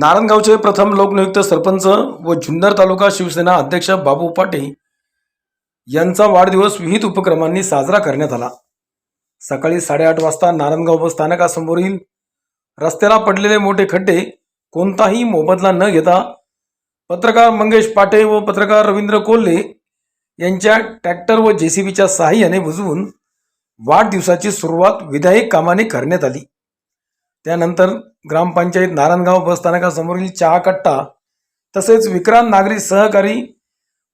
नारायणगावचे प्रथम लोकनियुक्त सरपंच व जुन्नर तालुका शिवसेना अध्यक्ष बाबू पाटे यांचा वाढदिवस विविध उपक्रमांनी साजरा करण्यात आला। सकाळी 8:30 वाजता नारायणगाव बस स्थानकासमोरील रस्त्याला पडलेले मोठे खड्डे कोणताही मोबदला न घेता पत्रकार मंगेश पाटे व पत्रकार रवींद्र कोल्हे यांच्या ट्रॅक्टर व जेसीबीच्या सहाय्याने बुजवून वाढदिवसाची सुरुवात विधायक कामाने करण्यात आली। त्यानंतर ग्रामपंचायत नारायणगाव बस स्थानकासमोरील चहा कट्टा तसेच विक्रांत नागरी सहकारी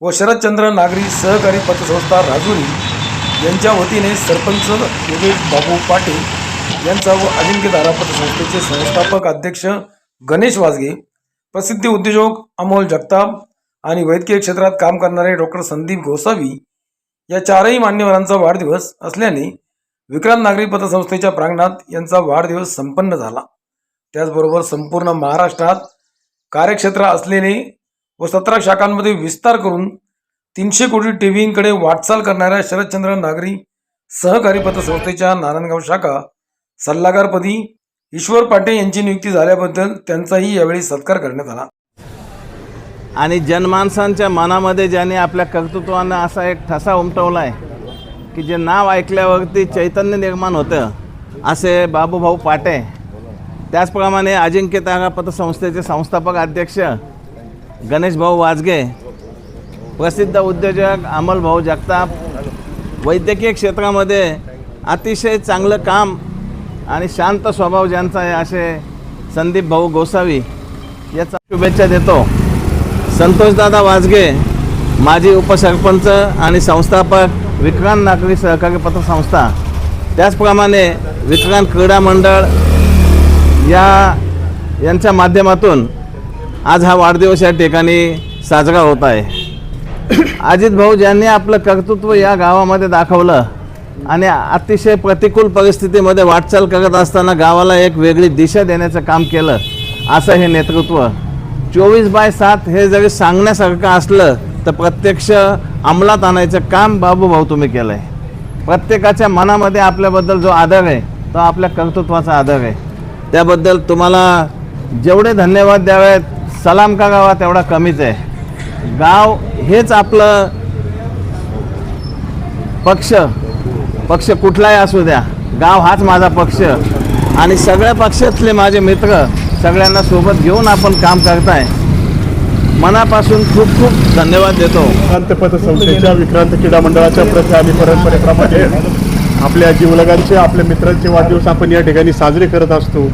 व शरदचंद्र नागरी सहकारी पतसंस्था राजुरी यांच्या वतीने सरपंच योगेश बाबू पाटे यांचा व अजिंक्यतारा पतसंस्थेचे संस्थापक अध्यक्ष गणेश वाजगे, प्रसिद्धी उद्योजक अमोल जगताप आणि वैद्यकीय क्षेत्रात काम करणारे डॉक्टर संदीप गोसावी या चारही मान्यवरांचा वाढदिवस असल्याने विक्रांत नागरी पतसंस्थेच्या प्रांगणात यांचा वाढदिवस संपन्न झाला। त्याचबरोबर संपूर्ण महाराष्ट्रात कार्यक्षेत्र असलेले व 17 शाखांमध्ये विस्तार करून 300 कोटी टीव्हींकडे वाटचाल करणाऱ्या शरदचंद्र नागरी सहकारी पतसंस्थेच्या नारायणगाव शाखा सल्लागारपदी ईश्वर पाटे यांची नियुक्ती झाल्याबद्दल त्यांचाही यावेळी सत्कार करण्यात आला। आणि जनमानसांच्या मनामध्ये ज्यांनी आपल्या कर्तृत्वानं असा एक ठसा उमटवला आहे की जे नाव ऐकल्यावरती चैतन्य निर्माण होतं असे बाबूभाऊ पाटे, त्याचप्रमाणे अजिंक्यतारा पतसंस्थेचे संस्थापक अध्यक्ष गणेश भाऊ वाजगे, प्रसिद्ध उद्योजक अमोल भाऊ जगताप, वैद्यकीय क्षेत्रामध्ये अतिशय चांगलं काम आणि शांत स्वभाव ज्यांचा आहे असे संदीप भाऊ गोसावी याचा शुभेच्छा देतो। संतोषदादा वाजगे, माजी उपसरपंच आणि संस्थापक विक्रांत नागरी सहकारी पतसंस्था, त्याचप्रमाणे विक्रांत क्रीडा मंडळ यांच्या माध्यमातून आज हा वाढदिवस या ठिकाणी साजरा होत आहे। अजित भाऊ ज्यांनी आपलं कर्तृत्व या गावामध्ये दाखवलं आणि अतिशय प्रतिकूल परिस्थितीमध्ये वाटचाल करत असताना गावाला एक वेगळी दिशा देण्याचं काम केलं, असं हे नेतृत्व 24/7 हे जरी सांगण्यासारखं असलं तर प्रत्यक्ष अंमलात आणायचं काम बाबूभाऊ तुम्ही केलं आहे। प्रत्येकाच्या मनामध्ये आपल्याबद्दल जो आदर आहे तो आपल्या कर्तृत्वाचा आदर आहे। त्याबद्दल तुम्हाला जेवढे धन्यवाद द्यावेत, सलाम करावा तेवढा कमीच आहे। गाव हेच आपलं पक्ष कुठलाही असू द्या, गाव हाच माझा पक्ष आणि सगळ्या पक्षातले माझे मित्र सगळ्यांना सोबत घेऊन आपण काम करताय। मनापासून खूप खूप धन्यवाद देतो। विक्रांत पतसंस्थेच्या विक्रांत क्रीडा मंडळाच्या प्रथा आणि परंपरेप्रमाणे आपल्या जीवलगांचे आपल्या मित्रांचे वाढदिवस आपण या ठिकाणी साजरे करत असतो।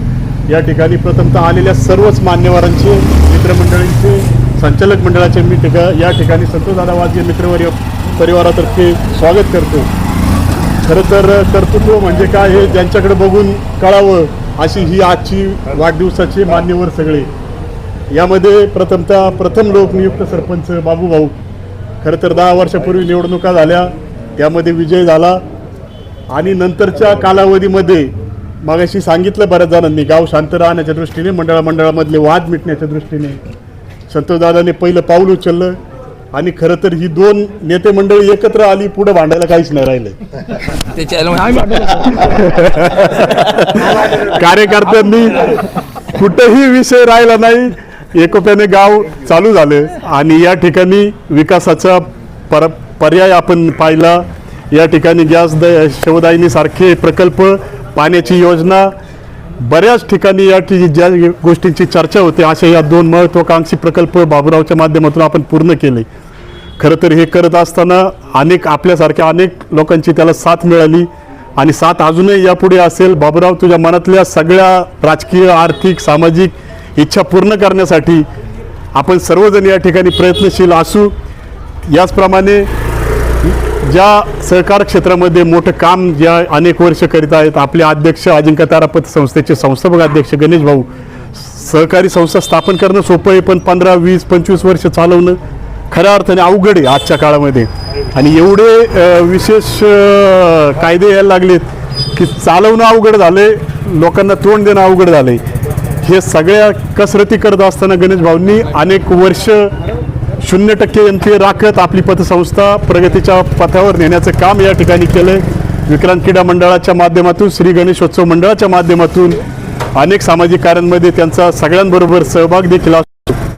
या ठिकाणी प्रथमतः आलेल्या सर्वच मान्यवरांचे, मित्रमंडळींचे, संचालक मंडळाचे मी या ठिकाणी संतोषदादा वाजगे मित्रवर्य परिवारातर्फे स्वागत करतो। खरं तर कर्तृत्व म्हणजे काय हे ज्यांच्याकडे बघून कळावं अशी ही आजची वाढदिवसाचे मान्यवर सगळे। यामध्ये प्रथम लोकनियुक्त सरपंच बाबूभाऊ, खरं तर 10 वर्षापूर्वी निवडणुका झाल्या, त्यामध्ये विजय झाला आणि नंतरच्या कालावधीमध्ये मागाशी सांगितलं बऱ्याच जणांनी गाव शांत राहण्याच्या दृष्टीने, मंडळामधले वाद मिटण्याच्या दृष्टीने संतोषदादाने पहिलं पाऊल उचललं आणि खरं तर ही 2 नेते मंडळी एकत्र आली, पुढे भांडायला काहीच नाही राहिलं। कार्यकर्त्यांनी कुठेही विषय राहिला नाही, एकोप्याने गाव चालू झालं आणि या ठिकाणी विकासाचा पर्याय आपण पाहिला। या ठिकाणी गॅस शवदायिनी सारखे प्रकल्प, पाण्याची योजना, बऱ्याच ठिकाणी ज्या गोष्टींची चर्चा होते अशा या 2 महत्त्वाकांक्षी प्रकल्प बाबूरावच्या माध्यमातून आपण पूर्ण केले। खरं तर हे करत असताना आपल्यासारख्या अनेक लोकांची त्याला साथ मिळाली आणि साथ अजूनही यापुढे असेल। बाबूराव, तुझ्या मनातल्या सगळ्या राजकीय, आर्थिक, सामाजिक इच्छा पूर्ण करण्यासाठी आपण सर्वजण या ठिकाणी प्रयत्नशील असू। याचप्रमाणे ज्या सहकार क्षेत्रामध्ये मोठं काम ज्या अनेक वर्ष करीत आहेत आपले अध्यक्ष अजिंक्यतारा पतसंस्थेचे संस्थापक अध्यक्ष गणेश भाऊ, सहकारी संस्था स्थापन करणं सोपं आहे, पण 15, 20, 25 वर्ष चालवणं खऱ्या अर्थाने अवघड आहे आजच्या काळामध्ये। आणि एवढे विशेष कायदे यायला लागलेत की चालवणं अवघड झालंय, लोकांना तोंड देणं अवघड झालंय। हे सगळ्या कसरती करत असताना गणेश भाऊंनी अनेक वर्ष 0% NPA राखत आपली पतसंस्था प्रगतीच्या पथावर नेण्याचं काम या ठिकाणी केलं। विक्रांत क्रीडा मंडळाच्या माध्यमातून, श्री गणेशोत्सव मंडळाच्या माध्यमातून अनेक सामाजिक कार्यांमध्ये त्यांचा सगळ्यांबरोबर सहभाग देखील असतो.